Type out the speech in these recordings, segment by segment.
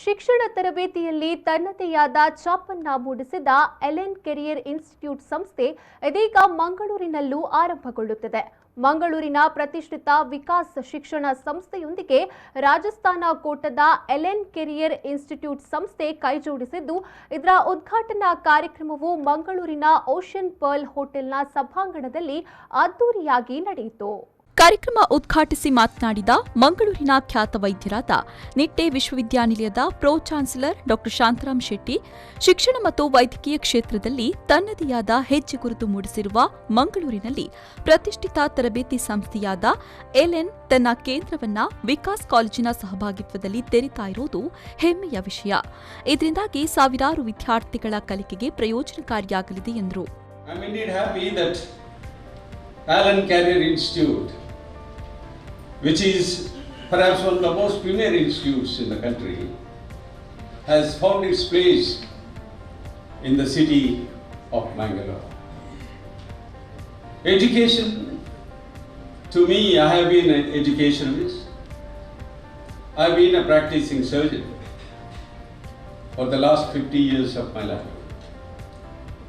ಶಿಕ್ಷಣ ತರಬೇತಿಯಲ್ಲಿ ತನ್ನದೆಯಾದ ಛಾಪನ್ನ ಮೂಡಿಸಿದ ಎಲೆನ್ ಕೆರಿಯರ್ ಇನ್ಸ್ಟಿಟ್ಯೂಟ್ ಸಂಸ್ಥೆ ಇದೀಗ ಮಂಗಳೂರಿನಲ್ಲೂ ಆರಂಭಗೊಳ್ಳುತ್ತಿದೆ. ಮಂಗಳೂರಿನ ಪ್ರತಿಷ್ಠಿತ ವಿಕಾಸ್ ಶಿಕ್ಷಣ ಸಂಸ್ಥೆಯೊಂದಿಗೆ ರಾಜಸ್ಥಾನ ಕೋಟದ ಎಲೆನ್ ಕೆರಿಯರ್ ಇನ್ಸ್ಟಿಟ್ಯೂಟ್ ಸಂಸ್ಥೆ ಕೈಜೋಡಿಸಿದ್ದು, ಇದರ ಉದ್ಘಾಟನಾ ಕಾರ್ಯಕ್ರಮವು ಮಂಗಳೂರಿನ ಓಷನ್ ಪರ್ಲ್ ಹೋಟೆಲ್ನ ಸಭಾಂಗಣದಲ್ಲಿ ಅದ್ದೂರಿಯಾಗಿ ನಡೆಯಿತು. ಕಾರ್ಯಕ್ರಮ ಉದ್ಘಾಟಿಸಿ ಮಾತನಾಡಿದ ಮಂಗಳೂರಿನ ಖ್ಯಾತ ವೈದ್ಯರಾದ ನಿಟ್ಟೆ ವಿಶ್ವವಿದ್ಯಾನಿಲಯದ ಪ್ರೋ ಚಾನ್ಸಲರ್ ಡಾ ಶಾಂತರಾಮ್ ಶೆಟ್ಟಿ, ಶಿಕ್ಷಣ ಮತ್ತು ವೈದ್ಯಕೀಯ ಕ್ಷೇತ್ರದಲ್ಲಿ ತನ್ನದೆಯಾದ ಹೆಜ್ಜೆ ಗುರುತು ಮೂಡಿಸಿರುವ ಮಂಗಳೂರಿನಲ್ಲಿ ಪ್ರತಿಷ್ಠಿತ ತರಬೇತಿ ಸಂಸ್ಥೆಯಾದ ಎಲೆನ್ ತನ್ನ ಕೇಂದ್ರವನ್ನ ವಿಕಾಸ್ ಕಾಲೇಜಿನ ಸಹಭಾಗಿತ್ವದಲ್ಲಿ ತೆರೀತಾ ಇರುವುದು ಹೆಮ್ಮೆಯ ವಿಷಯ. ಇದರಿಂದಾಗಿ ಸಾವಿರಾರು ವಿದ್ಯಾರ್ಥಿಗಳ ಕಲಿಕೆಗೆ ಪ್ರಯೋಜನಕಾರಿಯಾಗಲಿದೆ ಎಂದರು. Eleen Career Institute, which is perhaps one of the most premier institutes in the country, has found its place in the city of Mangalore. Education, to me, I have been an educationalist. I have been a practicing surgeon for the last 50 years of my life.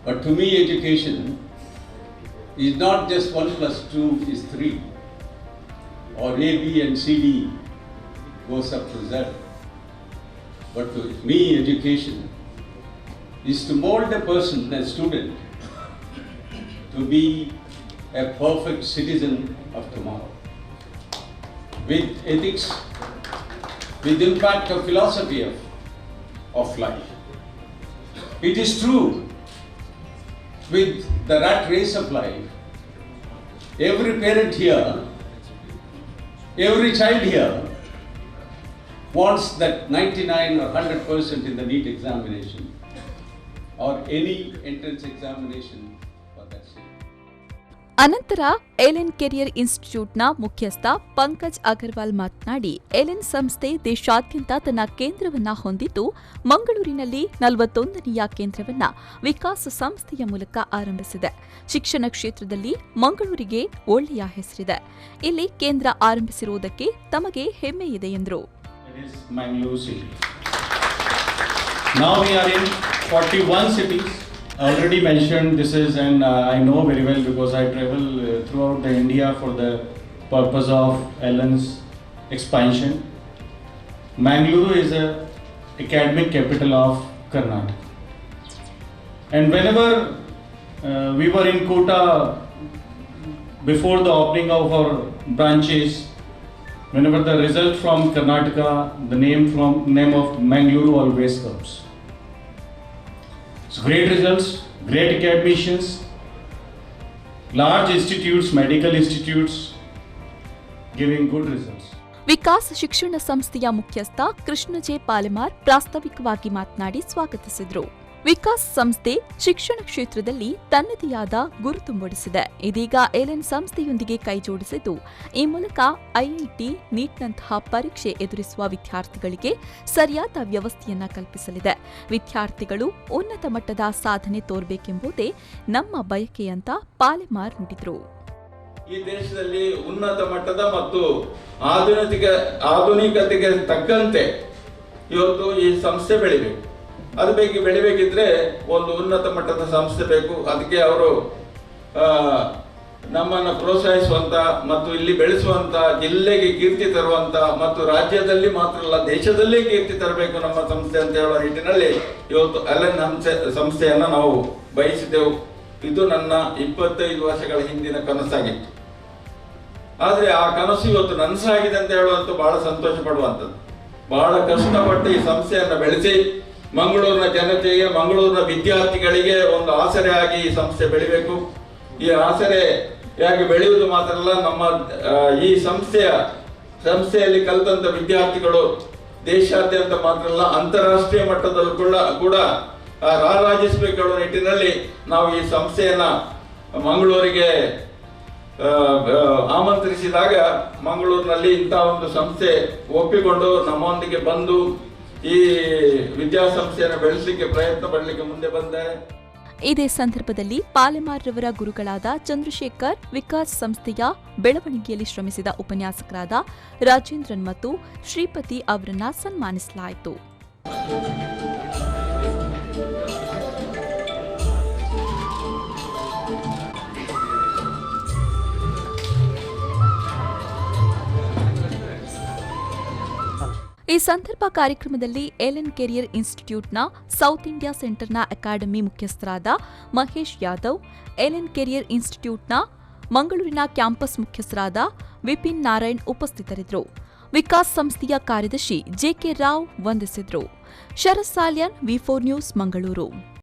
But to me, education is not just 1 plus 2 is 3, or A, B and C, D goes up to Z. But to me, education is to mold a person, a student, to be a perfect citizen of tomorrow, with ethics, with impact of philosophy of life. It is true, with the rat race of life, every parent here, every child here wants that 99 or 100% in the NEET examination or any entrance examination for that sake. ಅನಂತರ Ellen career ಇನ್ಸ್ಟಿಟ್ಯೂಟ್ನ ಮುಖ್ಯಸ್ಥ ಪಂಕಜ್ ಅಗರ್ವಾಲ್ ಮಾತನಾಡಿ, Ellen ಸಂಸ್ಥೆ ದೇಶಾದ್ಯಂತ ತನ್ನ ಕೇಂದ್ರವನ್ನ ಹೊಂದಿದ್ದು, ಮಂಗಳೂರಿನಲ್ಲಿ 41ನೆಯ ಕೇಂದ್ರವನ್ನ ವಿಕಾಸ್ ಸಂಸ್ಥೆಯ ಮೂಲಕ ಆರಂಭಿಸಿದೆ. ಶಿಕ್ಷಣ ಕ್ಷೇತ್ರದಲ್ಲಿ ಮಂಗಳೂರಿಗೆ ಒಳ್ಳೆಯ ಹೆಸರಿದೆ. ಇಲ್ಲಿ ಕೇಂದ್ರ ಆರಂಭಿಸಿರುವುದಕ್ಕೆ ತಮಗೆ ಹೆಮ್ಮೆ ಇದೆ ಎಂದರು. Now we are in 41 cities. Already mentioned this is, and I know very well because I travel throughout the India for the purpose of Elen's expansion. Mangaluru is a academic capital of Karnataka, and whenever we were in Kota before the opening of our branches, whenever the result from Karnataka, the name of Mangaluru always comes. So great results, great academicians, large institutes, medical institutes giving good results. Vikas ಶಿಕ್ಷಣ ಸಂಸ್ಥೆಯ ಮುಖ್ಯಸ್ಥ Krishna J Palemar ಪ್ರಾಸ್ತಾವಿಕವಾಗಿ ಮಾತನಾಡಿ ಸ್ವಾಗತಿಸಿದರು. ವಿಕಾಸ್ ಸಂಸ್ಥೆ ಶಿಕ್ಷಣ ಕ್ಷೇತ್ರದಲ್ಲಿ ತನ್ನದೆಯಾದ ಗುರುತು ಮೂಡಿಸಿದೆ. ಇದೀಗ ಎಲೆನ್ ಸಂಸ್ಥೆಯೊಂದಿಗೆ ಕೈಜೋಡಿಸಿದ್ದು, ಈ ಮೂಲಕ ಐಐಟಿ, ನೀಟ್ನಂತಹ ಪರೀಕ್ಷೆ ಎದುರಿಸುವ ವಿದ್ಯಾರ್ಥಿಗಳಿಗೆ ಸರಿಯಾದ ವ್ಯವಸ್ಥೆಯನ್ನ ಕಲ್ಪಿಸಲಿದೆ. ವಿದ್ಯಾರ್ಥಿಗಳು ಉನ್ನತ ಮಟ್ಟದ ಸಾಧನೆ ತೋರಬೇಕೆಂಬುದೇ ನಮ್ಮ ಬಯಕೆ ಅಂತ ಪಾಲೆಮಾರ್ ನುಡಿದರು. ಈ ದೇಶದಲ್ಲಿ ಉನ್ನತ ಮಟ್ಟದ ಮತ್ತು ಆಧುನಿಕತೆಗೆ ತಕ್ಕಂತೆ ಇವತ್ತು ಈ ಸಂಸ್ಥೆ ಬೆಳಿಬೇಕು. ಅದು ಬೆಳಿಬೇಕಿದ್ರೆ ಒಂದು ಉನ್ನತ ಮಟ್ಟದ ಸಂಸ್ಥೆ ಬೇಕು. ಅದಕ್ಕೆ ಅವರು ನಮ್ಮನ್ನು ಪ್ರೋತ್ಸಾಹಿಸುವಂತ ಮತ್ತು ಇಲ್ಲಿ ಬೆಳೆಸುವಂತ, ಜಿಲ್ಲೆಗೆ ಕೀರ್ತಿ ತರುವಂತ ಮತ್ತು ರಾಜ್ಯದಲ್ಲಿ ಮಾತ್ರ ಅಲ್ಲ ದೇಶದಲ್ಲೇ ಕೀರ್ತಿ ತರಬೇಕು ನಮ್ಮ ಸಂಸ್ಥೆ ಅಂತ ಹೇಳುವ ನಿಟ್ಟಿನಲ್ಲಿ ಇವತ್ತು ಎಲೆನ್ ಸಂಸ್ಥೆಯನ್ನ ನಾವು ಬಯಸಿದೆವು. ಇದು ನನ್ನ 25 ವರ್ಷಗಳ ಹಿಂದಿನ ಕನಸಾಗಿತ್ತು. ಆದ್ರೆ ಆ ಕನಸು ಇವತ್ತು ನನಸಾಗಿದೆ ಅಂತ ಹೇಳುವಂತ ಬಹಳ ಸಂತೋಷ ಪಡುವಂಥದ್ದು. ಬಹಳ ಕಷ್ಟಪಟ್ಟು ಈ ಸಂಸ್ಥೆಯನ್ನ ಬೆಳೆಸಿ ಮಂಗಳೂರಿನ ಜನತೆಗೆ, ಮಂಗಳೂರಿನ ವಿದ್ಯಾರ್ಥಿಗಳಿಗೆ ಒಂದು ಆಸರೆಯಾಗಿ ಈ ಸಂಸ್ಥೆ ಬೆಳಿಬೇಕು. ಈ ಆಸರೆಯಾಗಿ ಬೆಳೆಯುವುದು ಮಾತ್ರ ಅಲ್ಲ, ನಮ್ಮ ಈ ಸಂಸ್ಥೆಯಲ್ಲಿ ಕಲಿತಂತ ವಿದ್ಯಾರ್ಥಿಗಳು ದೇಶಾದ್ಯಂತ ಮಾತ್ರ ಅಲ್ಲ ಅಂತಾರಾಷ್ಟ್ರೀಯ ಮಟ್ಟದಲ್ಲೂ ಕೂಡ ರಾರಾಜಿಸಬೇಕು ಹೇಳುವ ನಿಟ್ಟಿನಲ್ಲಿ ನಾವು ಈ ಸಂಸ್ಥೆಯನ್ನ ಮಂಗಳೂರಿಗೆ ಆಮಂತ್ರಿಸಿದಾಗ ಮಂಗಳೂರಿನಲ್ಲಿ ಇಂತಹ ಒಂದು ಸಂಸ್ಥೆ ಒಪ್ಪಿಕೊಂಡು ನಮ್ಮೊಂದಿಗೆ ಬಂದು ಈ ವಿದ್ಯಾಸಂಸ್ಥೆಯನ್ನು ಬೆಳೆಸಲಿಕ್ಕೆ ಪ್ರಯತ್ನ ಪಡಲಿಕ್ಕೆ ಮುಂದೆ ಬಂದರೆ. ಇದೇ ಸಂದರ್ಭದಲ್ಲಿ ಪಾಲೆಮಾರ್ ರವರ ಗುರುಗಳಾದ ಚಂದ್ರಶೇಖರ್, ವಿಕಾಸ್ ಸಂಸ್ಥೆಯ ಬೆಳವಣಿಗೆಯಲ್ಲಿ ಶ್ರಮಿಸಿದ ಉಪನ್ಯಾಸಕರಾದ ರಾಜೇಂದ್ರನ್ ಮತ್ತು ಶ್ರೀಪತಿ ಅವರನ್ನ ಸನ್ಮಾನಿಸಲಾಯಿತು. ಈ ಸಂದರ್ಭ ಕಾರ್ಯಕ್ರಮದಲ್ಲಿ ಎಲೆನ್ ಕೆರಿಯರ್ ಇನ್ಸ್ಟಿಟ್ಯೂಟ್ನ ಸೌತ್ ಇಂಡಿಯಾ ಸೆಂಟರ್ನ ಅಕಾಡೆಮಿ ಮುಖ್ಯಸ್ಥರಾದ ಮಹೇಶ್ ಯಾದವ್, ಎಲೆನ್ ಕೆರಿಯರ್ ಇನ್ಸ್ಟಿಟ್ಯೂಟ್ನ ಮಂಗಳೂರಿನ ಕ್ಯಾಂಪಸ್ ಮುಖ್ಯಸ್ಥರಾದ ವಿಪಿನ್ ನಾರಾಯಣ್ ಉಪಸ್ಥಿತರಿದ್ದರು. ವಿಕಾಸ್ ಸಂಸ್ಥೆಯ ಕಾರ್ಯದರ್ಶಿ ಜೆಕೆ ರಾವ್ ವಂದಿಸಿದರು. ಶರತ್ ಸಾಲ್ಯಾನ್, ವಿ4 ನ್ಯೂಸ್, ಮಂಗಳೂರು.